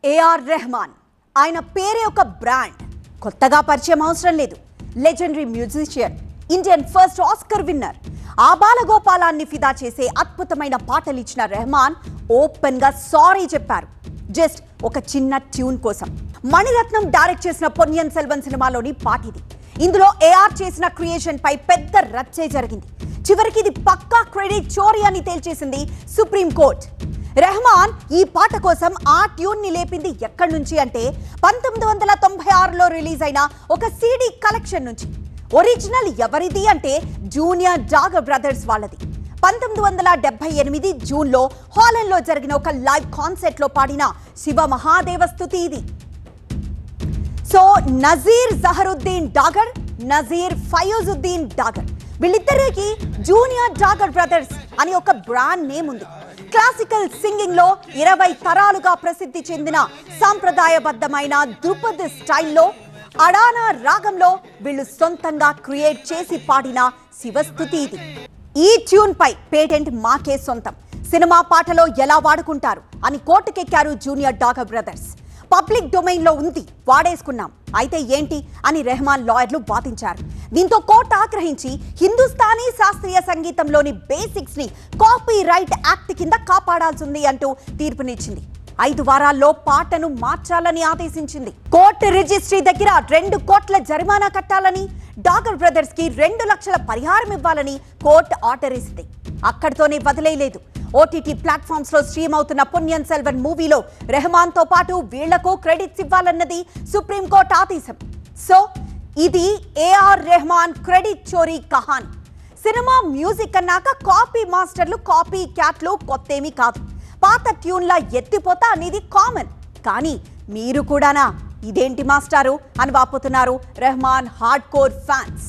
AR Rahman ఆయన పేరే ఒక బ్రాండ్. కొత్తగా పరిచయం అవసరం లేదు. Legendary musician, Indian first Oscar winner. ఆ బాలగోపాలాన్ని ఫిదా చేసే అద్భుతమైన పాటలు ఇచ్చిన రెహమాన్ ఓపెన్ గా సారీ చెప్పారు, జస్ట్ ఒక చిన్న ట్యూన్ కోసం. మణిరత్నం డైరెక్ట్ చేసిన పొన్నియిన్ సెల్వన్ సినిమాలోని పాట ఇది. ఇందులో ఏఆర్ చేసిన క్రియేషన్ పై పెద్ద రచ్చే జరిగింది. చివరికి ఇది పక్కా క్రెడిట్ చోరీ అని తేల్చేసింది సుప్రీం కోర్ట్. రెహమాన్ ఈ పాట కోసం ఆ ట్యూన్ ని లేపింది ఎక్కడి నుంచి అంటే 1996లో రిలీజ్ అయిన ఒక సీడీ కలెక్షన్ నుంచి. ఒరిజినల్ ఎవరిది అంటే జూనియర్ డాగర్ బ్రదర్స్ వాళ్ళది. 1978 జూన్లో హాలండ్ లో జరిగిన ఒక లైవ్ కాన్సర్ట్ లో పాడిన శివ మహాదేవ స్తుతి ఇది. సో నజీర్ జహరుద్దీన్ డాగర్, నజీర్ ఫయూజుద్దీన్ డాగర్, వీళ్ళిద్దరికి జూనియర్ డాగర్ బ్రదర్స్ అని ఒక బ్రాండ్ నేమ్ ఉంది. క్లాసికల్ సింగింగ్ లో 20 తరాలుగా ప్రసిద్ధి చెందిన సాంప్రదాయబద్ధమైన ధ్రుపద్ స్టైల్లో అడానా రాగంలో వీళ్ళు సొంతంగా క్రియేట్ చేసి పాడిన శివస్తుతి ఇది. ఈ ట్యూన్ పై పేటెంట్ మాకే సొంతం, సినిమా పాటలో ఎలా వాడుకుంటారు అని కోర్టుకెక్కారు junior Dagar brothers. Public domain లో ఉంది, వాడేసుకున్నాం, అయితే ఏంటి అని రెహమాన్ లాయర్లు వాదించారు. దీంతో కోర్టు ఆగ్రహించి హిందుస్థానీ శాస్త్రీయ సంగీతంలోని బేసిక్స్ ని కాపీ రైట్ యాక్ట్ కింద కాపాడాల్సింది అంటూ తీర్పునిచ్చింది. 5 వారాల్లో పాటను మార్చాలని ఆదేశించింది. కోర్టు రిజిస్ట్రీ దగ్గర 2 కోట్ల జరిమానా కట్టాలని, డాగర్ బ్రదర్స్ కి 2 లక్షల పరిహారం ఇవ్వాలని కోర్టు ఆర్డర్ ఇసింది. అక్కడితోనే వదిలేయలేదు. ఓటీటీ ప్లాట్ఫామ్స్ లో స్ట్రీమ్ అవుతున్న పొన్నియిన్ సెల్వన్ మూవీలో రెహమాన్ తో పాటు వీళ్లకు క్రెడిట్స్ ఇవ్వాలన్నది సుప్రీంకోర్టు ఆదేశం. సో ఇది ఏఆర్ రెహమాన్ క్రెడిట్ చోరీ కహాని. సినిమా మ్యూజిక్ అన్నాక కాపీ మాస్టర్లు, కాపీ క్యాట్లు కొత్తేమీ కాదు. పాత ట్యూన్లా ఎత్తిపోతా అనేది కామన్. కానీ మీరు కూడానా ఇదేంటి మాస్టారు అని వాపోతున్నారు రెహమాన్ హార్డ్ కోర్ ఫ్యాన్స్.